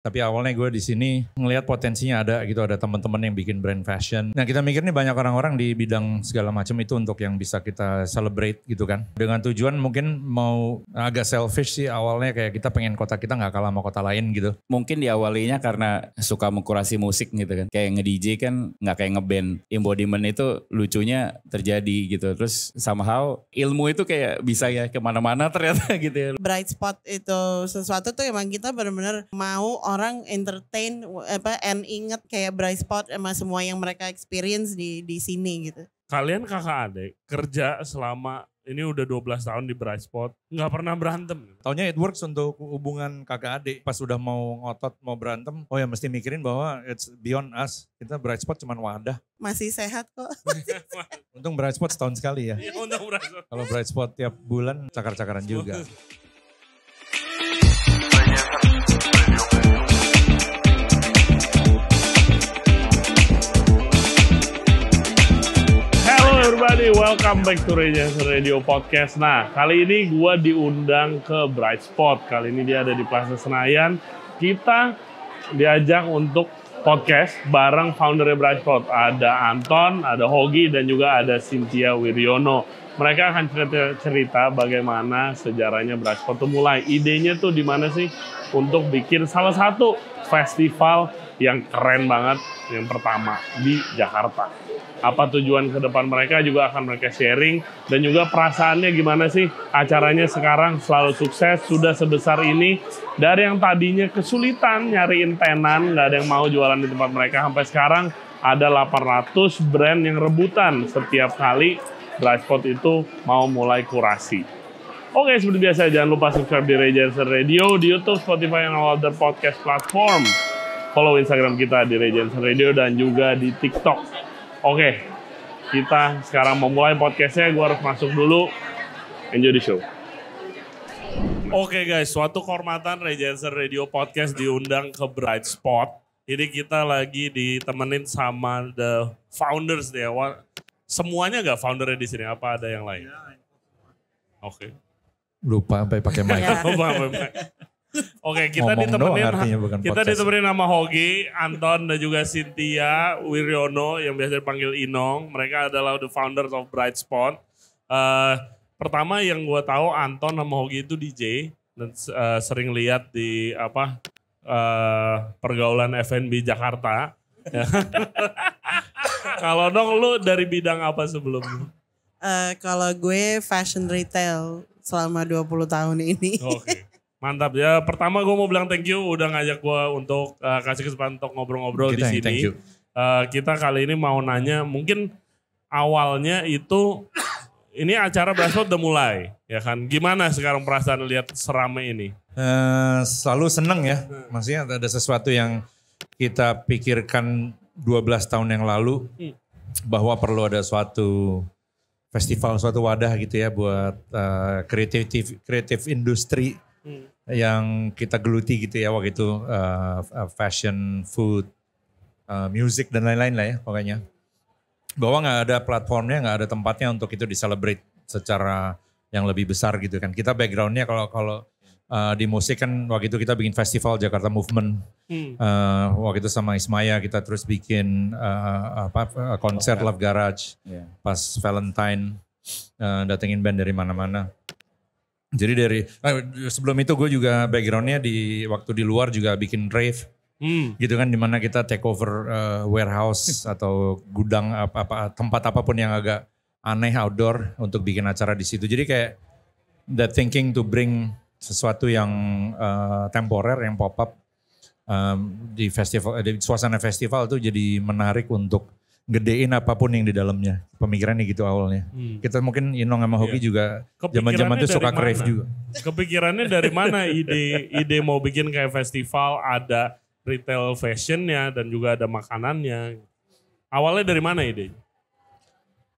Tapi awalnya gue di sini ngelihat potensinya ada gitu, ada teman-teman yang bikin brand fashion. Nah kita mikir nih banyak orang-orang di bidang segala macam itu untuk yang bisa kita celebrate gitu kan. Dengan tujuan mungkin mau agak selfish sih awalnya, kayak kita pengen kota kita gak kalah sama kota lain gitu. Mungkin diawalinya karena suka mengkurasi musik gitu kan. Kayak nge-DJ kan gak kayak nge-band. Embodiment itu lucunya terjadi gitu. Terus somehow ilmu itu kayak bisa ya kemana-mana ternyata gitu ya. Bright Spot itu sesuatu tuh emang kita benar-benar mau orang entertain and inget kayak Bright Spot sama semua yang mereka experience di sini gitu. Kalian kakak adik kerja selama ini udah 12 tahun di Bright Spot, nggak pernah berantem. Taunya it works untuk hubungan kakak adik. Pas udah mau ngotot, mau berantem, oh ya mesti mikirin bahwa it's beyond us. Kita Bright Spot cuman wadah. Masih sehat kok. Untung Bright Spot setahun sekali ya. Iya, untung Bright Spot. Kalau Bright Spot tiap bulan cakar-cakaran juga. Everybody, welcome back to Regency Radio Podcast. Nah, kali ini gue diundang ke Bright Spot. Kali ini dia ada di Plaza Senayan. Kita diajak untuk podcast bareng foundernya Bright Spot. Ada Anton, ada Hogi, dan juga ada Cynthia Wiryono. Mereka akan cerita bagaimana sejarahnya Bright Spot itu mulai. Idenya tuh di mana sih untuk bikin salah satu festival yang keren banget, yang pertama di Jakarta. Apa tujuan ke depan mereka juga akan mereka sharing, dan juga perasaannya gimana sih acaranya sekarang selalu sukses, sudah sebesar ini, dari yang tadinya kesulitan nyariin tenan, nggak ada yang mau jualan di tempat mereka, sampai sekarang ada 800 brand yang rebutan setiap kali Bright Spot itu mau mulai kurasi. Oke, seperti biasa jangan lupa subscribe di Regency Radio, di YouTube, Spotify, and all other podcast platform. Follow Instagram kita di Regency Radio dan juga di TikTok. Oke, kita sekarang memulai podcastnya. Gue harus masuk dulu. Enjoy the show. Oke guys, suatu kehormatan Regency Radio Podcast diundang ke Bright Spot. Ini kita lagi ditemenin sama the founders deh. Semuanya gak foundernya di sini? Apa ada yang lain? Oke. Lupa sampai pakai mic. Oke, kita ditemenin sama Hogi, Anton, dan juga Cynthia Wiryono yang biasa dipanggil Inong. Mereka adalah the founders of Bright Spot. Pertama yang gue tahu Anton sama Hogi itu DJ dan sering lihat di pergaulan F&B Jakarta. Kalau dong lu dari bidang apa sebelumnya? Kalau gue fashion retail selama 20 tahun ini. Oke. Mantap ya. Pertama gue mau bilang thank you udah ngajak gue untuk kasih kesempatan untuk ngobrol-ngobrol di sini. Thank you. Kita kali ini mau nanya, mungkin awalnya itu ini acara Bright Spot udah mulai, ya kan? Gimana sekarang perasaan lihat seramai ini? Selalu seneng ya. Maksudnya ada sesuatu yang kita pikirkan 12 tahun yang lalu bahwa perlu ada suatu festival, suatu wadah gitu ya buat kreatif industri. Yang kita geluti gitu ya waktu itu, fashion, food, music dan lain-lain lah ya pokoknya. Bahwa gak ada platformnya, gak ada tempatnya untuk itu di-celebrate secara yang lebih besar gitu kan. Kita backgroundnya kalau di musik kan waktu itu kita bikin festival Jakarta Movement. Waktu itu sama Ismaya kita terus bikin konser Love Garage. Pas Valentine, datengin band dari mana-mana. Jadi dari sebelum itu gue juga backgroundnya waktu di luar juga bikin rave, gitu kan, dimana kita take over warehouse atau gudang tempat apapun yang agak aneh outdoor untuk bikin acara di situ. Jadi kayak that thinking to bring sesuatu yang temporer, yang pop up di festival, di suasana festival itu jadi menarik untuk gedein apapun yang di dalamnya. Pemikirannya gitu awalnya. Kita mungkin Inong sama Hoki juga zaman-zaman itu suka crave juga. Kepikirannya dari mana ide mau bikin kayak festival, ada retail fashionnya dan juga ada makanannya. Awalnya dari mana ide?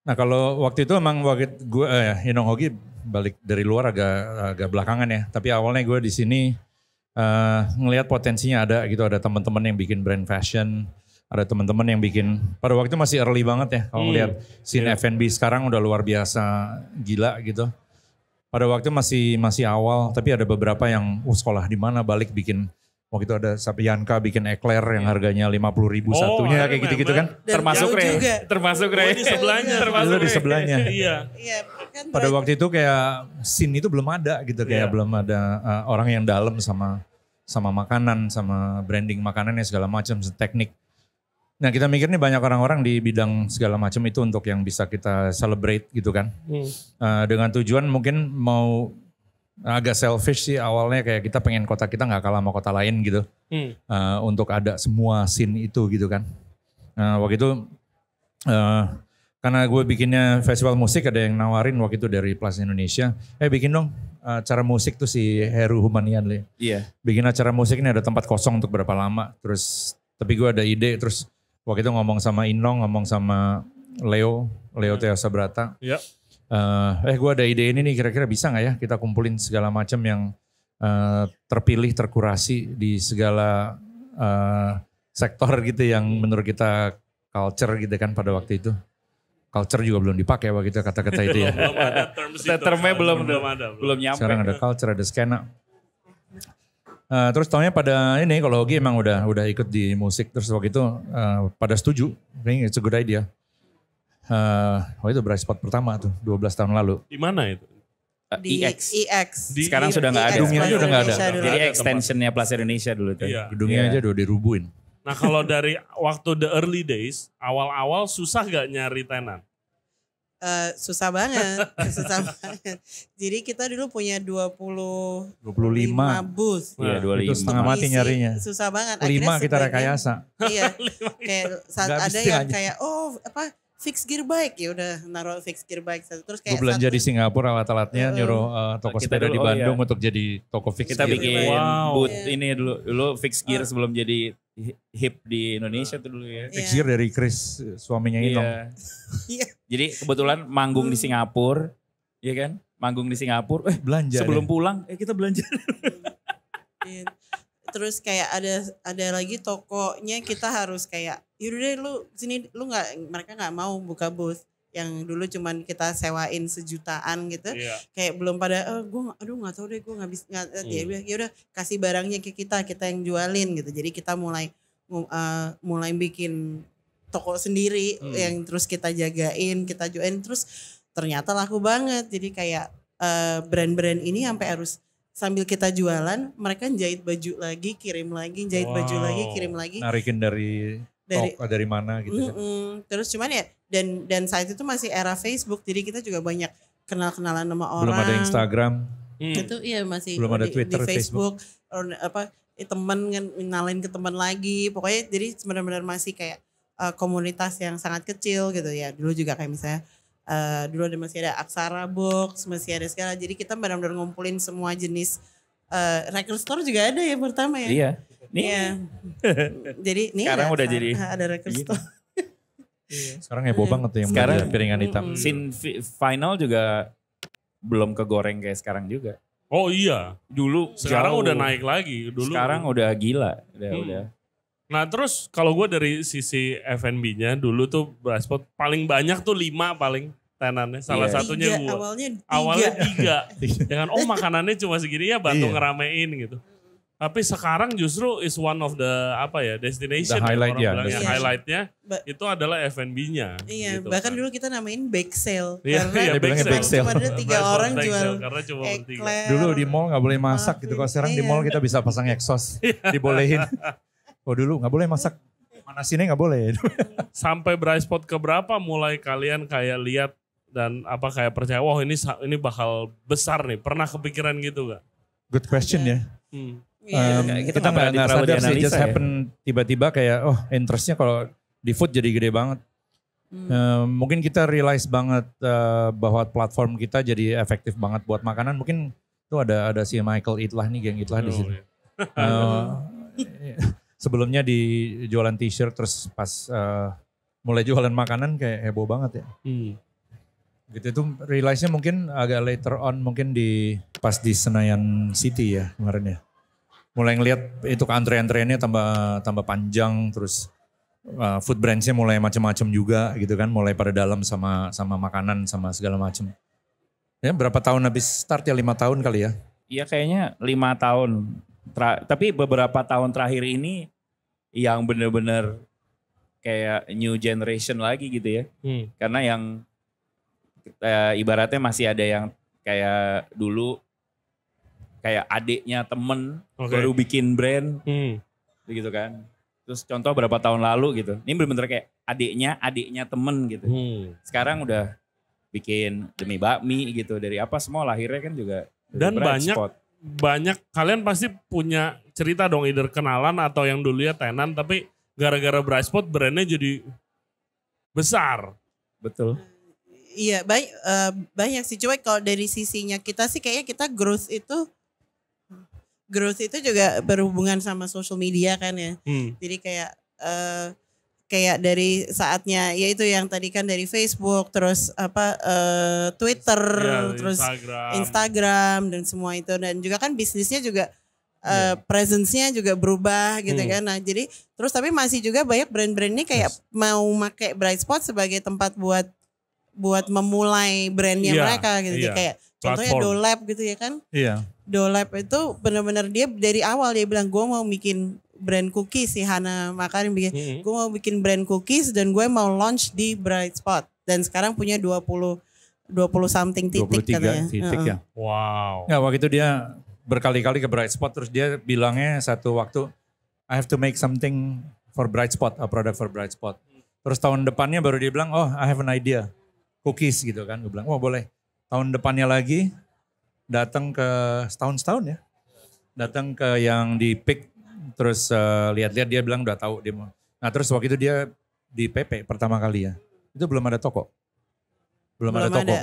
Nah kalau waktu itu emang gue Inong Hoki balik dari luar agak belakangan ya. Tapi awalnya gue di sini ngelihat potensinya ada gitu, ada teman-teman yang bikin brand fashion. Ada teman-teman yang bikin, pada waktu itu masih early banget ya. Kalau ngeliat scene F&B sekarang udah luar biasa gila gitu. Pada waktu masih awal, tapi ada beberapa yang sekolah di mana balik bikin Waktu itu ada Sapianka bikin eclair yang harganya 50.000 satunya kayak gitu-gitu kan. Dan Termasuk jauh Ray. juga. Termasuk Ray. Di sebelahnya. Itu di sebelahnya. Iya. Iya, kan Pada waktu itu kayak scene itu belum ada gitu, kayak belum ada orang yang dalam sama makanan, sama branding makanannya segala macam, teknik. Nah kita mikir nih banyak orang-orang di bidang segala macam itu untuk yang bisa kita celebrate gitu kan. Dengan tujuan mungkin mau agak selfish sih awalnya, kayak kita pengen kota kita nggak kalah sama kota lain gitu. Untuk ada semua scene itu gitu kan. Waktu itu karena gue bikinnya festival musik, ada yang nawarin waktu itu dari Plaza Indonesia, bikin dong acara musik tuh si Heru Humanian. Iya. Bikin acara musik ini ada tempat kosong untuk berapa lama. Terus tapi gue ada ide, terus waktu itu ngomong sama Inong, ngomong sama Leo Theo Sabrata. Iya. Gue ada ide ini nih, kira-kira bisa gak ya kita kumpulin segala macam yang terpilih, terkurasi di segala sektor gitu yang menurut kita culture gitu kan pada waktu itu. Culture juga belum dipakai waktu itu kata-kata itu ya. Belum ada Termnya belum ada. belum nyampe. Sekarang ada culture, ada skena. Terus taunya pada ini, kalau Ogi emang udah ikut di musik, terus waktu itu pada setuju, kayaknya it's a good idea. Waktu itu Bright Spot pertama tuh 12 tahun lalu. Di mana itu? di EX. EX Sekarang sudah nggak ada. Gedungnya aja udah nggak ada. Indonesia dulu. Jadi extensionnya Plaza Indonesia dulu tuh. Iya. Gedungnya aja udah dirubuhin. Nah kalau dari waktu the early days, awal-awal susah gak nyari tenan? Susah banget. Jadi kita dulu punya 25 25. booth. Iya, Itu 25. setengah mati Isi nyarinya. Susah banget. 5 kita sebagian- rekayasa. Iya. Kayak saat Nggak ada mesti yang aja. kayak fix gear bike, ya udah naruh fix gear bike satu. Terus kayak Gue belanja di Singapura alat-alatnya, nyuruh toko Kita sepeda dulu, di oh Bandung iya. untuk jadi toko fix Kita gear. bikin Wow. booth ini dulu fix gear sebelum jadi hip di Indonesia tuh dulu ya. Fix gear dari Chris, suaminya Inong. Iya. Iya. Jadi kebetulan manggung di Singapura, iya kan? Manggung di Singapura, Belanja sebelum deh. pulang, kita belanja. Iya. Terus kayak ada lagi tokonya kita harus kayak yaudah deh lu sini, lu mereka nggak mau buka booth yang dulu cuman kita sewain sejutaan gitu. Iya. Kayak belum pada aduh nggak tahu deh, gue nggak bisa, ya udah kasih barangnya ke kita yang jualin gitu. Jadi kita mulai bikin toko sendiri yang terus kita jagain, kita jualin, terus ternyata laku banget. Jadi kayak brand-brand ini sampai harus sambil kita jualan, mereka jahit baju lagi, kirim lagi, jahit baju lagi, kirim lagi. Narikin dari mana gitu. Terus cuman ya dan saat itu masih era Facebook, jadi kita juga banyak kenal-kenalan sama orang. Belum ada Instagram. Itu iya masih Belum ada Twitter, di Facebook. Temen ngenalin ke teman lagi. Pokoknya jadi benar-benar masih kayak komunitas yang sangat kecil gitu ya. Dulu juga kayak misalnya dulu masih ada Aksara Box, masih ada segala. Jadi kita benar-benar ngumpulin semua jenis record store juga ada ya pertama ya. Iya. Nih. Iya. Jadi nih Sekarang udah jadi ada record gitu. store. Sekarang heboh banget tuh yang Sekarang belanja piringan hitam. scene final juga belum kegoreng kayak sekarang juga. Oh iya. Dulu Sekarang jauh. udah naik lagi. Dulu. Sekarang udah gila. Udah. Nah terus kalau gue dari sisi F&B-nya dulu tuh Bright Spot paling banyak tuh 5 paling tenannya. Salah Iya. satunya gue. Awalnya 3. Jangan makanannya cuma segini ya bantu Iya. ngeramein gitu. Tapi sekarang justru is one of the destination. The highlight, orang ya, bilangnya. destination. Highlightnya Ba- itu adalah F&B-nya. Iya, gitu bahkan kan. dulu kita namain bake sale. Iya, karena bilangnya bake sale. cuma ada 3 Bright Spot orang bake jual sale, karena cuma bertiga. eclair. Dulu di mall gak boleh masak gitu. Kalau sekarang di Iya. mall kita bisa pasang exhaust. Dibolehin. Oh dulu gak boleh masak. Manasinnya gak boleh. Sampai Bright Spot keberapa mulai kalian kayak lihat dan kayak percaya, wah ini bakal besar nih. Pernah kepikiran gitu gak? Good question ya. Iya. Kita Kita nggak nggak terlalu sadar sih, dianalisa just ya. happen tiba-tiba kayak interestnya kalau di food jadi gede banget. Mungkin kita realize banget bahwa platform kita jadi efektif banget buat makanan. Mungkin itu ada si Michael Itlah nih, geng Itlah di sini. Sebelumnya di jualan t-shirt, terus pas mulai jualan makanan kayak heboh banget ya. Gitu itu realize-nya mungkin agak later on, mungkin pas di Senayan City ya kemarin ya. Mulai ngeliat itu antrean-antreannya tambah panjang, terus food brands-nya mulai macam-macam juga gitu kan, mulai pada dalam sama makanan sama segala macam. Ya berapa tahun habis start ya, 5 tahun kali ya? Iya kayaknya 5 tahun. Tapi beberapa tahun terakhir ini yang bener-bener kayak new generation lagi gitu ya. Karena yang ibaratnya masih ada yang kayak dulu kayak adiknya temen baru bikin brand gitu kan. Terus contoh berapa tahun lalu gitu. Ini bener-bener kayak adiknya temen gitu. Sekarang udah bikin demi bakmi gitu. Dari apa semua lahirnya kan juga. Dan banyak kalian pasti punya cerita dong, either kenalan atau yang dulu ya tenan. Tapi gara-gara Brightspot brandnya jadi besar. Betul. Iya banyak sih. Cuma kalau dari sisinya kita sih kayaknya kita growth itu juga berhubungan sama social media kan ya. Jadi kayak dari saatnya yaitu yang tadi kan dari Facebook, terus Twitter, terus Instagram dan semua itu, dan juga kan bisnisnya juga presence-nya juga berubah gitu kan. Nah, jadi terus tapi masih juga banyak brand-brand ini kayak mau pakai Brightspot sebagai tempat buat memulai brandnya mereka gitu. Jadi kayak contohnya Dolab gitu ya kan. Iya. Dolab itu benar-benar dia dari awal dia bilang gue mau bikin brand cookies, si Hana Makarim bikin. Gue mau bikin brand cookies dan gue mau launch di Brightspot. Dan sekarang punya 20 something titik 23 katanya. titik ya. Wow. Ya waktu itu dia berkali-kali ke Brightspot, terus dia bilangnya satu waktu I have to make something for Brightspot, a product for Brightspot. Terus tahun depannya baru dia bilang, oh I have an idea, cookies gitu kan. Gue bilang, oh boleh. Tahun depannya lagi datang ke setahun ya, datang ke yang di Pick, terus lihat-lihat dia bilang udah tahu dia mau. Nah terus waktu itu dia di PP pertama kali ya, itu belum ada toko, belum ada toko.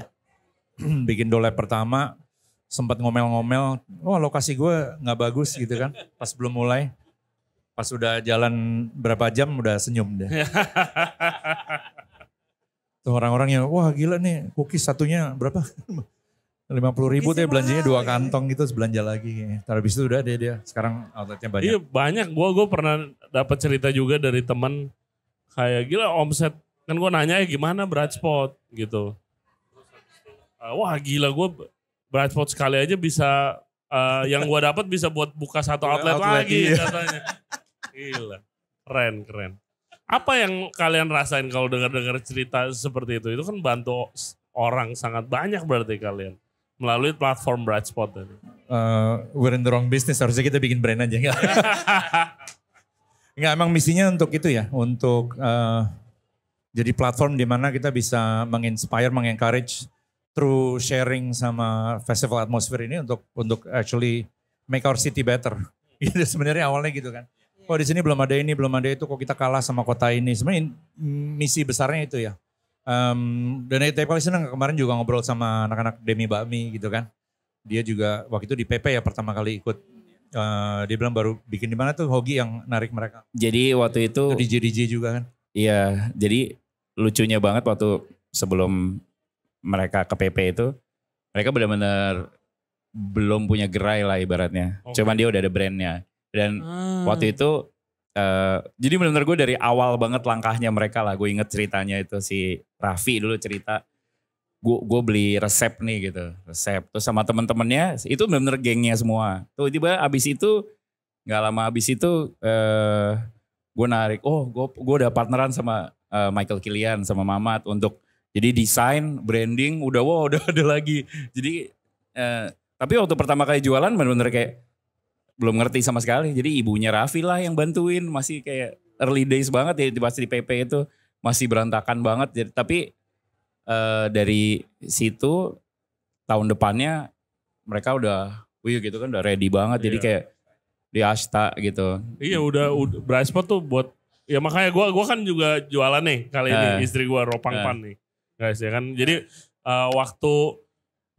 Bikin Dolab pertama, sempat ngomel-ngomel, oh lokasi gue nggak bagus gitu kan, pas belum mulai. Pas udah jalan berapa jam udah senyum deh. Tuh orang-orang yang wah gila nih cookies satunya berapa? 50.000 deh belanjanya 2 kantong gitu, belanja lagi. Habis itu udah dia sekarang outletnya banyak. Iya banyak, gue pernah dapat cerita juga dari teman kayak gila omset, kan gue nanya gimana Brightspot gitu. Wah gila gue Brightspot sekali aja bisa, yang gue dapat bisa buat buka satu outlet lagi katanya. Gila, keren. Apa yang kalian rasain kalau dengar-dengar cerita seperti itu? Itu kan bantu orang sangat banyak berarti kalian. Melalui platform Brightspot tadi. We're in the wrong business, harusnya kita bikin brand aja. Enggak, emang misinya untuk itu ya, untuk jadi platform di mana kita bisa menginspire, mengencourage through sharing sama festival atmosphere ini untuk actually make our city better. Gitu sebenarnya awalnya gitu kan. Oh di sini belum ada ini, belum ada itu, kok kita kalah sama kota ini. Sebenarnya misi besarnya itu ya. Dan tiap kali senang, kemarin juga ngobrol sama anak-anak Demi Bakmi gitu kan. Dia juga waktu itu di PP ya pertama kali ikut. Dia bilang baru bikin di mana tuh, Hogi yang narik mereka. Jadi waktu itu DJ juga kan. Iya, jadi lucunya banget waktu sebelum mereka ke PP itu, mereka benar-benar belum punya gerai lah ibaratnya. Cuman dia udah ada brandnya. Dan waktu itu, jadi benar-benar gue dari awal banget langkahnya mereka lah. Gue inget ceritanya itu si Raffi dulu cerita, gue beli resep nih gitu, resep. Terus sama temen-temennya, itu benar-benar gengnya semua. Tuh tiba abis itu, gak lama abis itu gue narik, gue udah partneran sama Michael Kilian sama Mamat untuk jadi desain, branding, udah ada lagi. Jadi, tapi waktu pertama kali jualan benar-benar kayak, belum ngerti sama sekali. Jadi ibunya Raffi lah yang bantuin. Masih kayak early days banget ya. Pas di PP itu masih berantakan banget. Jadi, tapi dari situ tahun depannya mereka udah gitu kan udah ready banget. Jadi kayak di Ashta gitu. Iya udah Brightspot tuh buat. Ya makanya gue kan juga jualan nih kali ini. Istri gue Ropang Pan nih. Guys ya kan. Jadi waktu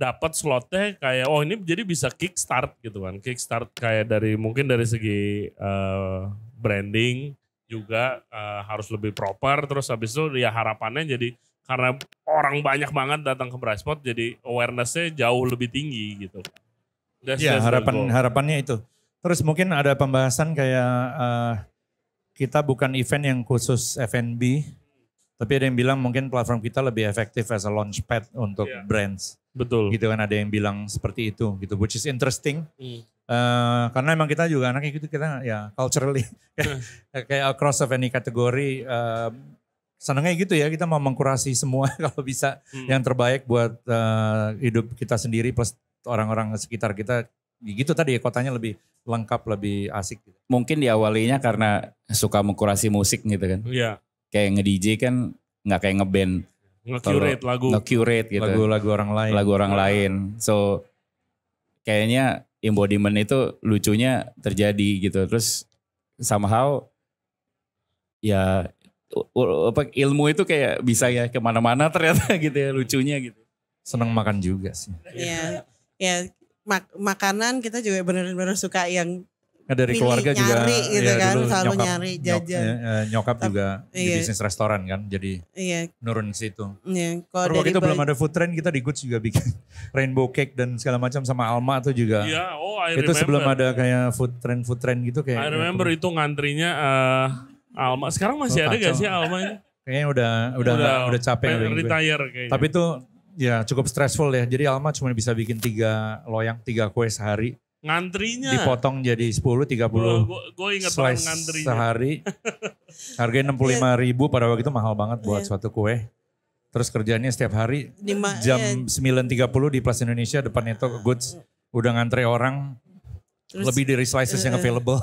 dapat slotnya kayak ini jadi bisa kickstart gitu kan. Kickstart kayak mungkin dari segi branding juga harus lebih proper. Terus habis itu ya harapannya jadi karena orang banyak banget datang ke Brightspot jadi awarenessnya jauh lebih tinggi gitu. Iya harapannya itu. Terus mungkin ada pembahasan kayak kita bukan event yang khusus F&B. Tapi ada yang bilang mungkin platform kita lebih efektif as a launchpad untuk brands. Betul. Gitu kan, ada yang bilang seperti itu gitu, which is interesting. Karena emang kita juga anaknya gitu, kita ya culturally kayak across of any kategori senangnya gitu ya, kita mau mengkurasi semua kalau bisa yang terbaik buat hidup kita sendiri plus orang-orang sekitar kita. Gitu tadi ya, kotanya lebih lengkap, lebih asik gitu. Mungkin diawalinya karena suka mengkurasi musik gitu kan. Iya. Kayak nge-DJ kan nggak kayak nge-band. Nge-curate lagu. Nge-curate gitu. Lagu-lagu orang lain. Lagu orang lain. So kayaknya embodiment itu lucunya terjadi gitu. Terus somehow ya ilmu itu kayak bisa ya kemana-mana ternyata gitu ya, lucunya gitu. Seneng makan juga sih. Iya. Ya makanan kita juga benar-benar suka yang Dari keluarga juga nyari gitu ya, kan, dulu selalu nyari jajan. Nyokap juga di iya. bisnis restoran kan, jadi nurun situ. Iya. Kalau kita belum ada food trend, kita di Goods juga bikin rainbow cake dan segala macam sama Alma tuh juga. Iya, I itu remember. Sebelum ada kayak food trend gitu kayak. I remember itu ngantrinya Alma. Sekarang masih ada gak sih Alma ini? Kayaknya udah capek. Retire kayaknya. Tapi itu ya cukup stressful ya. Jadi Alma cuma bisa bikin 3 loyang, 3 kue sehari. Ngantrinya. Dipotong jadi 10, 30 gue inget banget slice ngantrinya. sehari. Harganya 65.000 pada waktu itu mahal banget buat suatu kue. Terus kerjaannya setiap hari jam 9.30 di Plaza Indonesia depan itu Goods. Udah ngantre orang. Terus, lebih dari slices yang available.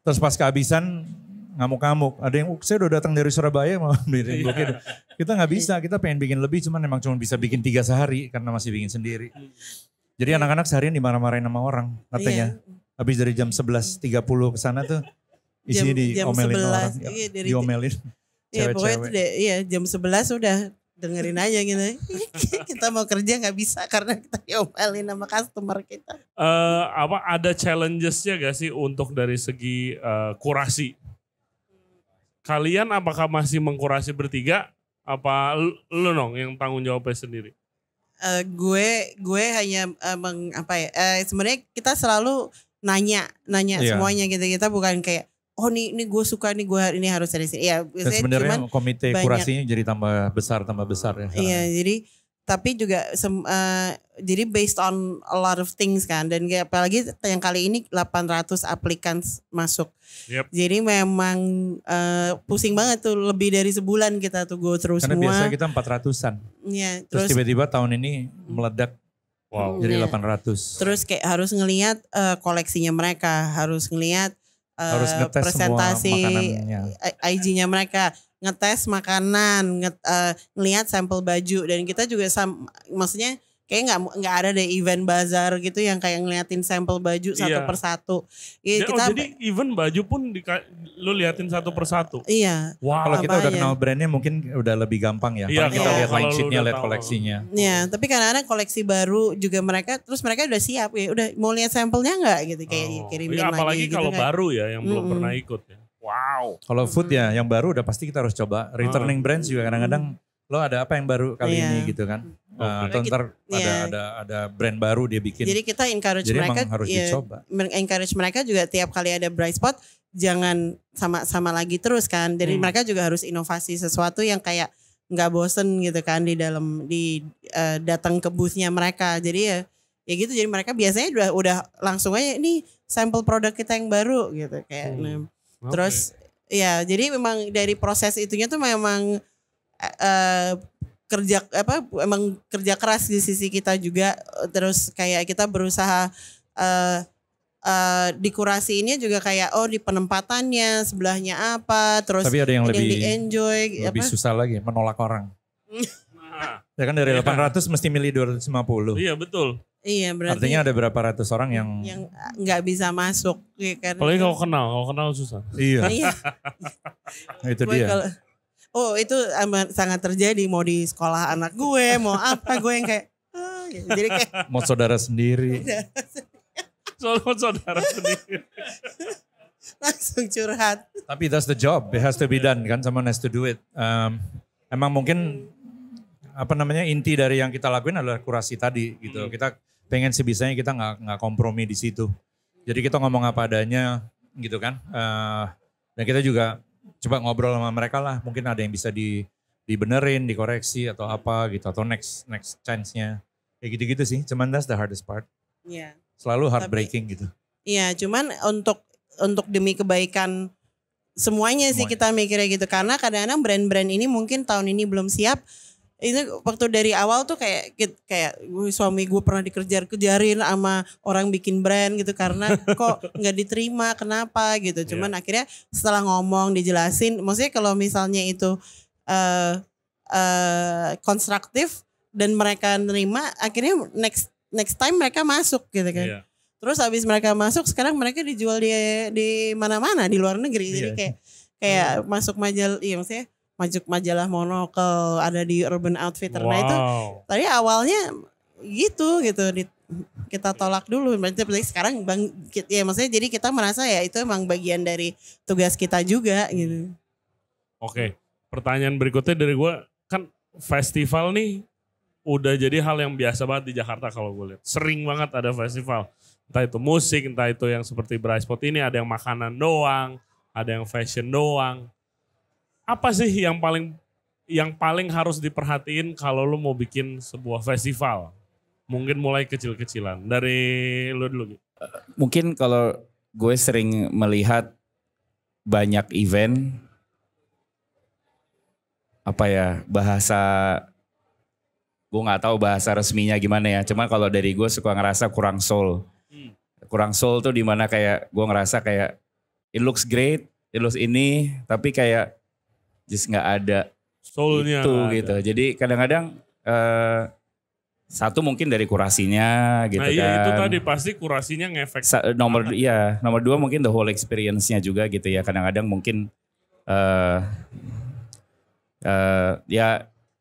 Terus pas kehabisan ngamuk-ngamuk. Ada yang saya udah datang dari Surabaya mau beli bloknya. Kita nggak bisa, kita pengen bikin lebih cuman memang cuma bisa bikin 3 sehari karena masih bikin sendiri. Jadi anak-anak seharian dimarah-marahin sama orang katanya. Habis dari jam 11.30 ke sana tuh isinya diomelin orang. Diomelin. Iya pokoknya itu deh, jam 11 udah dengerin aja gitu. Kita mau kerja nggak bisa karena kita diomelin sama customer kita. Ada challenges-nya gak sih untuk dari segi kurasi? Kalian apakah masih mengkurasi bertiga? Apa lu Nong yang tanggung jawabnya sendiri? Gue hanya sebenarnya kita selalu nanya semuanya gitu. Kita bukan kayak ini gue suka nih, gue ini harus ada sini. Ya, dan sebenarnya komite kurasinya jadi tambah besar ya. Iya, jadi tapi juga jadi based on a lot of things kan, dan apalagi yang kali ini 800 applicants masuk. Yep. Jadi memang pusing banget tuh, lebih dari sebulan kita tuh go terus semua. Karena biasa kita 400-an. Iya, terus tiba-tiba tahun ini meledak. Wow. Jadi 800. Terus kayak harus ngelihat koleksinya mereka, harus ngelihat presentasi IG-nya mereka, ngetes makanan, ngelihat sampel baju, dan kita juga maksudnya kayak nggak ada deh event bazar gitu yang kayak ngeliatin sampel baju satu persatu. Ya, jadi event baju pun lu liatin satu persatu. Iya. Wow. Kalau kita udah kenal brandnya mungkin udah lebih gampang ya. Iya, kita lihat line sheetnya, lihat koleksinya. Iya, tapi kadang-kadang koleksi baru juga mereka udah siap ya. Udah mau lihat sampelnya nggak gitu, kayak kirimin lagi. Apalagi kalau gitu, baru ya yang belum pernah ikut ya. Wow. Kalau food ya yang baru udah pasti kita harus coba. Returning brands juga kadang-kadang lo ada apa yang baru kali ini gitu kan. Atau ntar ada brand baru dia bikin. Jadi kita encourage jadi mereka harus dicoba. Encourage mereka juga tiap kali ada bright spot jangan sama lagi terus kan. Jadi mereka juga harus inovasi sesuatu yang kayak nggak bosen gitu kan di datang ke boothnya mereka. Jadi ya gitu, jadi mereka biasanya udah langsung aja ini sampel produk kita yang baru gitu kayak. Terus ya jadi memang dari proses itunya tuh memang kerja keras di sisi kita juga. Terus kayak kita berusaha di kurasi ini juga kayak di penempatannya sebelahnya apa, terus tapi ada yang lebih di-enjoy lebih susah lagi, menolak orang. Ya kan dari 800 mesti milih 250. Iya betul. Iya, berarti artinya ada berapa ratus orang yang nggak bisa masuk ya kan. Apalagi kalau kenal susah. Iya. Itu dia. Itu sangat terjadi, mau di sekolah anak gue, mau apa, gue yang kayak gitu. Jadi kayak mau saudara sendiri. Saudara sendiri. Langsung curhat. Tapi that's the job, it has to be done kan, someone has to do it. Emang mungkin inti dari yang kita lakuin adalah kurasi tadi gitu. Kita pengen sebisanya kita nggak kompromi di situ. Jadi kita ngomong apa adanya gitu kan. Dan kita juga coba ngobrol sama mereka lah. Mungkin ada yang bisa dibenerin, dikoreksi atau apa gitu, atau next chance-nya. Kayak gitu-gitu sih, cuman that's the hardest part. Iya. Selalu heartbreaking gitu. Iya, cuman untuk demi kebaikan semuanya sih kita mikirnya gitu. Karena kadang-kadang brand-brand ini mungkin tahun ini belum siap. Itu waktu dari awal tuh kayak suami gue pernah dikejar-kejarin sama orang bikin brand gitu karena kok nggak diterima, kenapa gitu. Cuman akhirnya setelah ngomong dijelasin, maksudnya kalau misalnya itu konstruktif dan mereka nerima, akhirnya next time mereka masuk gitu kan. Terus habis mereka masuk, sekarang mereka dijual di mana-mana di luar negeri. Jadi kayak masuk majalah, iya maksudnya masuk majalah Monocle, ada di Urban Outfitter. Nah itu tadi awalnya gitu kita tolak dulu. Sekarang ya maksudnya jadi kita merasa ya itu emang bagian dari tugas kita juga gitu. Oke, pertanyaan berikutnya dari gue, kan festival nih udah jadi hal yang biasa banget di Jakarta kalau gue lihat. Sering banget ada festival. Entah itu musik, entah itu yang seperti Brightspot ini, ada yang makanan doang, ada yang fashion doang. Apa sih yang paling harus diperhatiin kalau lu mau bikin sebuah festival? Mungkin mulai kecil-kecilan. Dari lu dulu. Mungkin kalau gue sering melihat banyak event, bahasa, gue gak tahu bahasa resminya gimana ya. Cuman kalau dari gue suka ngerasa kurang soul. Kurang soul tuh dimana kayak gue ngerasa kayak it looks great, it looks ini, tapi kayak just gak ada soulnya itu gitu. Ada. Jadi kadang-kadang satu mungkin dari kurasinya gitu kan. Nah iya itu tadi pasti kurasinya ngefek. Nomor dua mungkin the whole experience-nya juga gitu ya. Kadang-kadang mungkin ya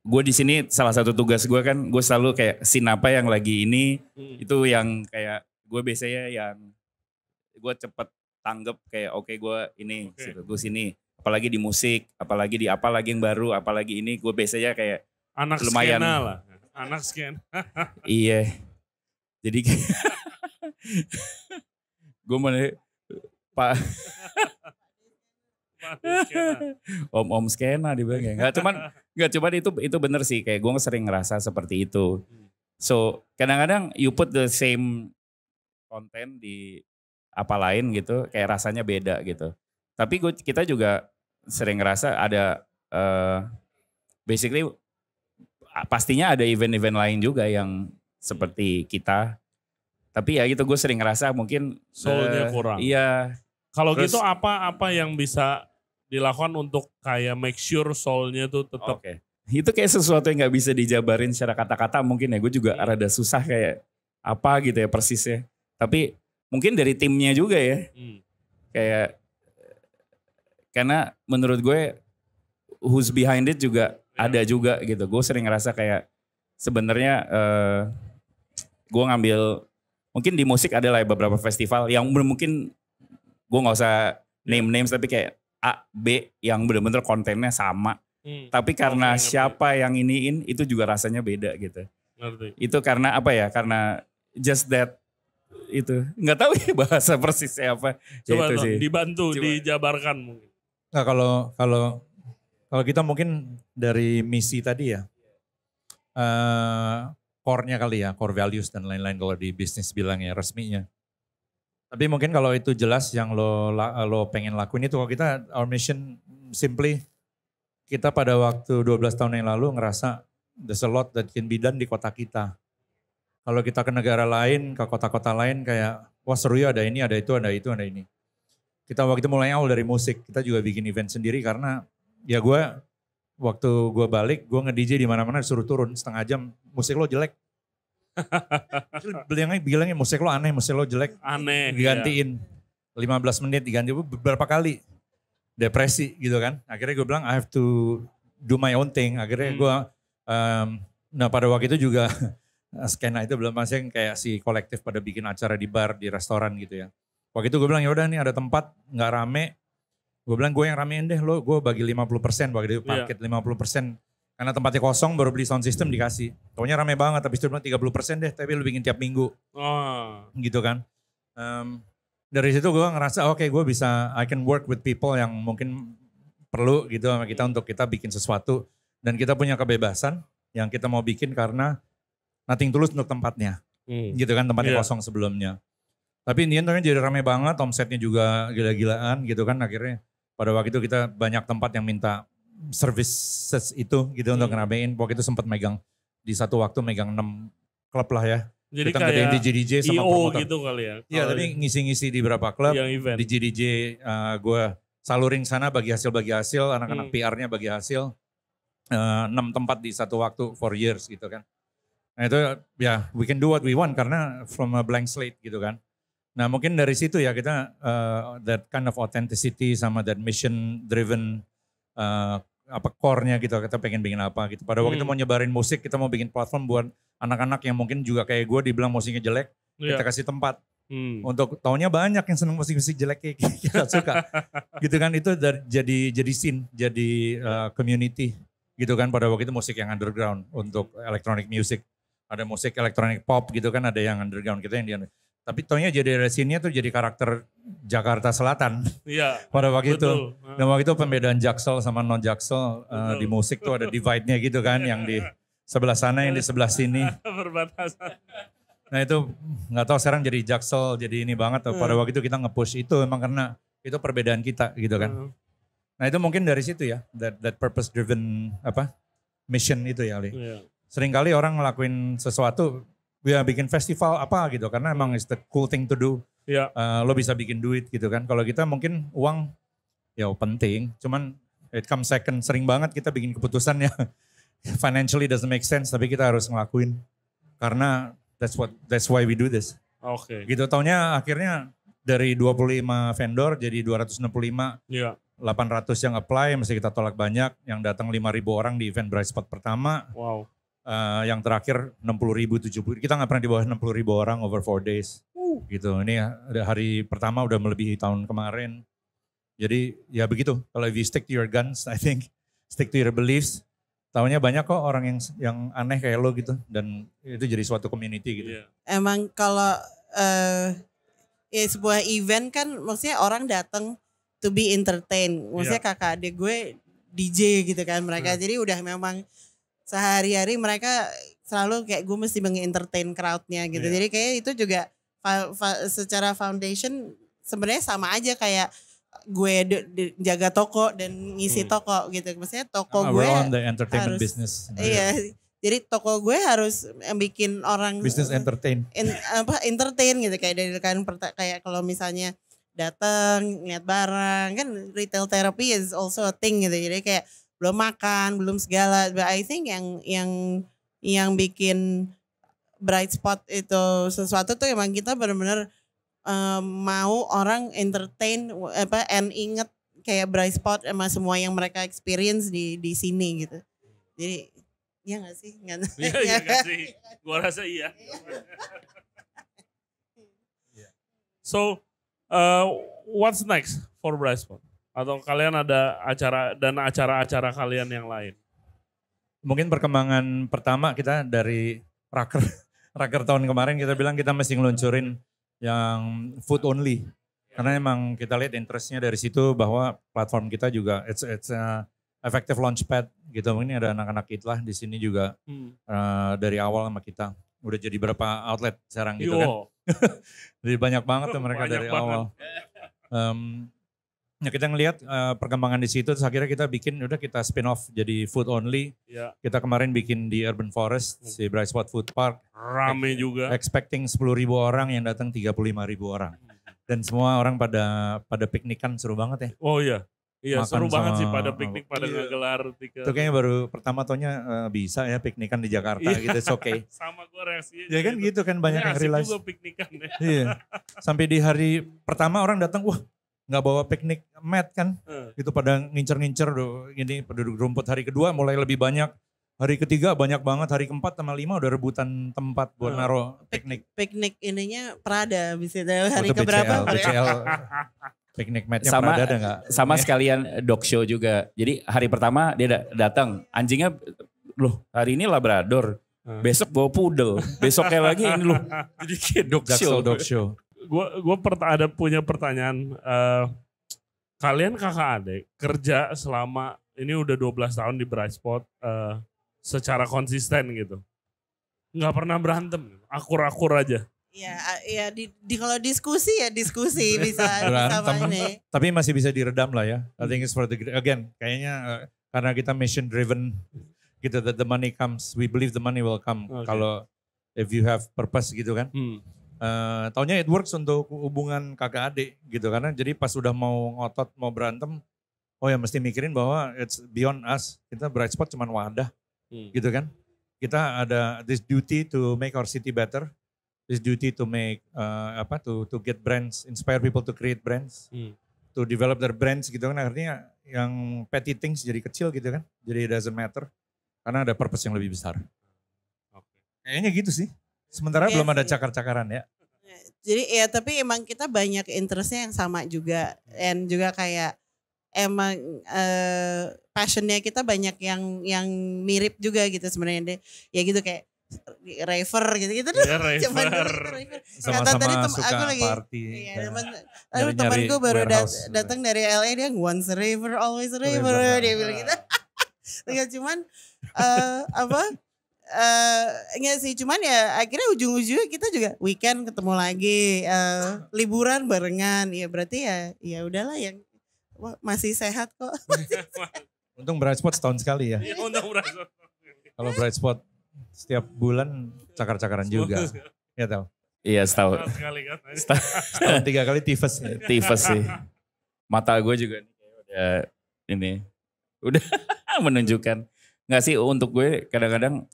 gue di sini salah satu tugas gue kan gue selalu kayak scene apa yang lagi ini itu yang kayak gue biasanya yang gue cepet tanggep kayak oke, gue ini gue sini, apalagi di musik, apalagi di apalagi yang baru, apalagi ini gue biasanya kayak anak lumayan skena lah, anak skena. Iya, jadi gue mana pak om skena dibilang ya. Nggak cuman itu bener sih, kayak gue sering ngerasa seperti itu. So kadang-kadang you put the same konten di apa lain gitu, kayak rasanya beda gitu. Tapi kita juga sering ngerasa ada basically pastinya ada event-event lain juga yang seperti kita. Tapi ya gitu gue sering ngerasa mungkin soulnya kurang. Iya. Kalau gitu apa yang bisa dilakukan untuk kayak make sure soulnya tuh tetap. Itu kayak sesuatu yang nggak bisa dijabarin secara kata-kata mungkin ya. Gue juga rada susah kayak apa gitu ya persisnya. Tapi mungkin dari timnya juga ya. Kayak karena menurut gue who's behind it juga ada juga gitu. Gue sering ngerasa kayak sebenarnya gue ngambil mungkin di musik ada lah beberapa festival yang mungkin gue nggak usah name names tapi kayak A, B yang benar-benar kontennya sama. Tapi karena siapa yang iniin itu juga rasanya beda gitu. Ngerti. Itu karena apa ya? Karena just that itu. Nggak tahu ya bahasa persisnya apa. Coba itu sih. Dibantu, dijabarkan mungkin. Nah kalau kita mungkin dari misi tadi ya. Core-nya kali ya, core values dan lain-lain kalau di bisnis bilang ya resminya. Tapi mungkin kalau itu jelas yang lo pengen lakuin itu, kalau kita our mission simply kita pada waktu 12 tahun yang lalu ngerasa there's a lot that can be done di kota kita. Kalau kita ke negara lain, ke kota-kota lain kayak wah seru ya ada ini, ada itu, ada ini. Kita waktu itu mulai awal dari musik, kita juga bikin event sendiri karena ya waktu gue balik, gue nge-DJ di mana-mana disuruh turun setengah jam, musik lo jelek. Bilangnya musik lo aneh, musik lo jelek. Aneh. Digantiin. Iya. 15 menit diganti beberapa kali. Depresi gitu kan. Akhirnya gue bilang I have to do my own thing. Akhirnya gue, nah pada waktu itu juga skena itu belum masih kayak si kolektif pada bikin acara di bar, di restoran gitu ya. Waktu itu gue bilang yaudah nih ada tempat gak rame. Gue bilang gue yang ramein deh, gue bagi 50% waktu itu paket 50%. Karena tempatnya kosong baru beli sound system dikasih. Taunya rame banget, habis itu bilang 30% deh, tapi lu bikin tiap minggu. Gitu kan. Dari situ gue ngerasa oke, gue bisa, I can work with people yang mungkin perlu gitu sama kita untuk kita bikin sesuatu. Dan kita punya kebebasan yang kita mau bikin karena nothing tulus untuk tempatnya. Gitu kan, tempatnya kosong sebelumnya. Tapi ini ternyata jadi rame banget, omsetnya juga gila-gilaan gitu kan. Akhirnya pada waktu itu kita banyak tempat yang minta services itu gitu untuk ngeramein. Waktu itu sempat megang, di satu waktu megang 6 klub lah ya. Jadi kita kayak DJ sama IO promotor gitu kali ya. Iya, tapi ngisi-ngisi di beberapa klub. Yang event. DJ gue saluring sana bagi hasil, anak-anak PR-nya bagi hasil. 6 tempat di satu waktu for years gitu kan. Nah itu ya we can do what we want karena from a blank slate gitu kan. Nah mungkin dari situ ya kita that kind of authenticity sama that mission driven core-nya gitu, kita pengen bikin apa gitu. Pada waktu itu mau nyebarin musik, kita mau bikin platform buat anak-anak yang mungkin juga kayak gue dibilang musiknya jelek, kita kasih tempat. Untuk taunya banyak yang seneng musik-musik jelek kayak kita suka. Gitu kan, itu jadi scene, jadi community gitu kan. Pada waktu itu musik yang underground untuk electronic music. Ada musik electronic pop gitu kan, ada yang underground kita yang dia. Tapi taunya jadi scene-nya tuh jadi karakter Jakarta Selatan. Iya. Pada waktu itu. Dan waktu itu pembedaan Jaksel sama non Jaksel di musik tuh ada divide-nya gitu kan, yang di sebelah sana, yang di sebelah sini. Perbatasan. Nah itu nggak tahu sekarang jadi Jaksel, jadi ini banget. Pada waktu itu kita nge-push itu emang karena itu perbedaan kita gitu kan. Nah itu mungkin dari situ ya, that purpose driven mission itu ya, Ali. Seringkali orang ngelakuin sesuatu, ya bikin festival apa gitu, karena emang it's the cool thing to do. Lo bisa bikin duit gitu kan. Kalau kita mungkin uang ya penting, cuman it comes second. Sering banget kita bikin keputusan ya financially doesn't make sense, tapi kita harus ngelakuin karena that's why we do this. Oke. Gitu, taunya akhirnya dari 25 vendor jadi 265. 800 yang apply, mesti kita tolak banyak. Yang datang 5.000 orang di event Bright Spot pertama. Wow. Yang terakhir 60.000, 70.000. Kita nggak pernah di bawah 60.000 orang over 4 days. Gitu. Ini hari pertama udah melebihi tahun kemarin. Jadi ya begitu. Kalau if you stick to your guns, I think stick to your beliefs. Tahunya banyak kok orang yang aneh kayak lo gitu. Dan itu jadi suatu community gitu. Emang kalau ya sebuah event kan maksudnya orang datang to be entertained. Maksudnya kakak adik gue DJ gitu kan mereka. Jadi udah memang sehari-hari mereka selalu kayak gue mesti meng-entertain crowdnya gitu. Jadi kayak itu juga secara foundation sebenarnya sama aja kayak gue jaga toko dan ngisi toko gitu. Maksudnya toko gue on the entertainment harus, business. Iya. Jadi toko gue harus bikin orang business entertain. Entertain gitu kayak dari kan kayak kalau misalnya datang lihat barang kan retail therapy is also a thing gitu. Jadi kayak belum makan, belum segala. But I think yang bikin Bright Spot itu sesuatu tuh emang kita benar-benar mau orang entertain and inget kayak Bright Spot sama semua yang mereka experience di sini gitu. Jadi iya gak sih? Iya gak sih? Gua rasa iya. So, what's next for Bright Spot? Atau kalian ada acara-acara kalian yang lain? Mungkin perkembangan pertama kita dari raker tahun kemarin kita bilang kita mesti ngeluncurin yang food only. Karena emang kita lihat interestnya dari situ bahwa platform kita juga it's effective launchpad gitu. Ini ada anak-anak Itlah di sini juga dari awal sama kita. Udah jadi berapa outlet sekarang gitu kan. Jadi banyak banget tuh mereka dari awal. Ya kita ngelihat perkembangan di situ, terus akhirnya kita bikin, udah kita spin off jadi food only. Kita kemarin bikin di Urban Forest, si Bright Spot Food Park. Rame juga. Expecting 10.000 orang, yang datang 35.000 orang. Dan semua orang pada piknikan, seru banget ya. Oh iya. Iya Makan seru banget sih pada piknik, pada iya. ngegelar. Itu kayaknya baru pertama tahunnya bisa ya piknikan di Jakarta gitu, it's okay. Sama gue reaksinya. Ya kan gitu kan, banyak yang realize. Juga piknikan ya. Iya. Sampai di hari pertama orang datang, wah nggak bawa piknik mat kan. Itu pada ngincer-ngincer ini penduduk rumput. Hari kedua mulai lebih banyak. Hari ketiga banyak banget. Hari keempat sama 5 udah rebutan tempat buat naruh piknik. Piknik ininya Prada bisa hari Untuk keberapa? BCL. Piknik matnya sama, Prada ada nggak? Sama sekalian dog show juga. Jadi hari pertama dia datang, anjingnya loh hari ini Labrador, besok bawa poodle, besoknya lagi ini loh. Jadi kayak dog show. Gue punya pertanyaan, kalian kakak adik kerja selama ini udah 12 tahun di Bright Spot secara konsisten gitu. Nggak pernah berantem, akur-akur aja. Ya kalau diskusi ya diskusi bisa Berantem, ini. tapi masih bisa diredam lah ya. I think it's for the again kayaknya karena kita mission driven gitu, that the money comes, we believe the money will come. Okay. Kalau if you have purpose gitu kan. Taunya it works untuk hubungan kakak adik gitu, karena jadi pas udah mau ngotot mau berantem, oh ya mesti mikirin bahwa it's beyond us. Kita Bright Spot cuman wadah gitu kan. Kita ada this duty to make our city better. This duty to make to get brands, inspire people to create brands, to develop their brands gitu kan. Artinya yang petty things jadi kecil gitu kan. Jadi it doesn't matter karena ada purpose yang lebih besar. Kayaknya gitu sih. Sementara belum ada cakar-cakaran ya. Jadi ya tapi emang kita banyak interestnya yang sama juga, dan juga kayak emang passionnya kita banyak yang mirip juga gitu sebenarnya. Ya gitu kayak raver gitu deh. Ya, raver. Sama-sama suka party. Iya, temanku baru datang dari LA, dia once a raver, always a raver, dia bilang gitu. Ya cuman enggak sih, cuman ya akhirnya ujung-ujungnya kita juga weekend ketemu lagi, liburan barengan. Ya berarti ya udahlah yang masih sehat kok. Untung Bright Spot setahun sekali ya. Iya, untung Bright Spot. Kalau Bright Spot setiap bulan cakar-cakaran juga. Ya tahu. Iya setahun. Setahun 3 kali tifus. Tifus sih. Mata gue juga nih udah menunjukkan. Nggak sih, untuk gue kadang-kadang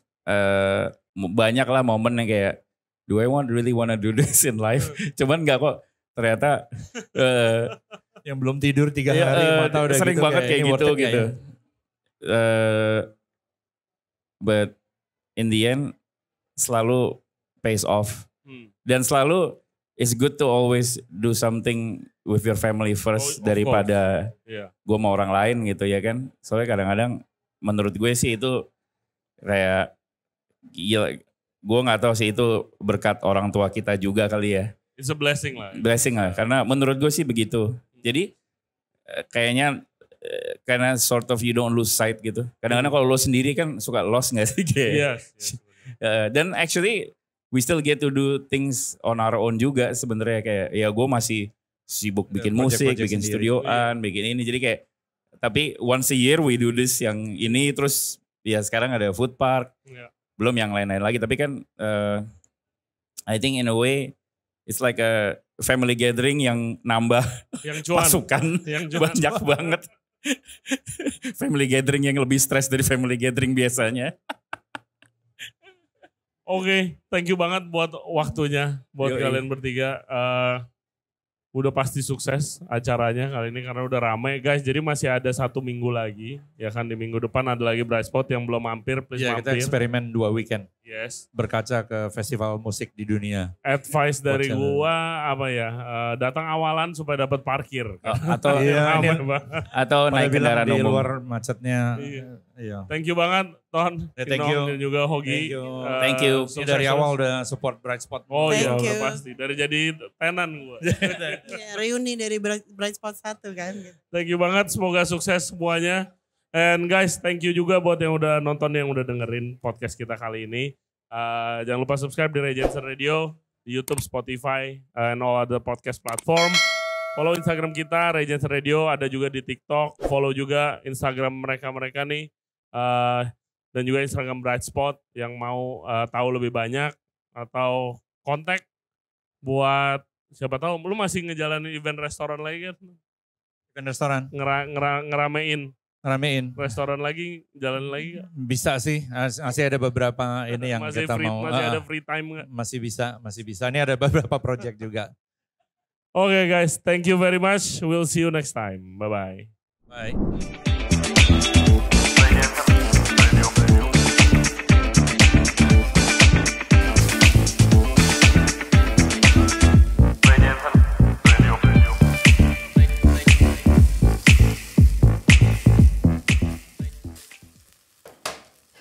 banyak lah momen yang kayak do I really wanna do this in life? Cuman nggak kok, ternyata yang belum tidur 3 hari mata udah sering gitu, banget kayak gitu. But in the end selalu pays off. Dan selalu it's good to always do something with your family first daripada gue mau orang lain gitu ya kan. Soalnya kadang-kadang menurut gue sih itu kayak gila, gue gak tahu sih itu berkat orang tua kita juga kali ya. It's a blessing lah. Blessing lah, karena menurut gue sih begitu. Jadi kayaknya karena sort of you don't lose sight gitu. Kadang-kadang kalau lo sendiri kan suka lost gak sih? Yes. Dan actually we still get to do things on our own juga sebenarnya. Kayak ya gue masih sibuk bikin musik, bikin studioan, bikin ini. Jadi kayak, tapi once a year we do this yang ini, terus ya sekarang ada food park. Belum yang lain-lain lagi. Tapi kan I think in a way it's like a family gathering yang nambah yang cuan. Pasukan yang banyak banget. Family gathering yang lebih stres dari family gathering biasanya. Oke, thank you banget buat waktunya, buat kalian bertiga. Udah pasti sukses acaranya kali ini karena udah ramai guys. Jadi masih ada 1 minggu lagi, ya kan, di minggu depan ada lagi Bright Spot yang belum mampir, please mampir. Kita eksperimen 2 weekend. Yes. Berkaca ke festival musik di dunia. Advice dari gua apa ya? Datang awalan supaya dapat parkir. Atau naik kendaraan di umum. luar macetnya. Iya. Thank you banget Ton, thank you. dan juga Hogi. Thank you. Dari awal udah support Bright Spot. Oh iya, udah pasti. Dari jadi tenan gua. Reuni dari Bright Spot 1 kan. Thank you banget, semoga sukses semuanya. And guys, thank you juga buat yang udah nonton, yang udah dengerin podcast kita kali ini. Jangan lupa subscribe di Regency Radio, di YouTube, Spotify, and all other podcast platform. Follow Instagram kita, Regency Radio, ada juga di TikTok. Follow juga Instagram mereka nih. Dan juga Instagram Bright Spot yang mau tahu lebih banyak atau kontak buat siapa tahu lu masih ngejalanin event restoran lagi kan? Event restoran. Ngeramein restoran lagi, jalan lagi gak? Bisa sih, masih ada beberapa ini yang masih kita mau. Masih ada free time gak? Masih bisa. Ini ada beberapa project juga. Oke guys, thank you very much. We'll see you next time. Bye-bye. Bye.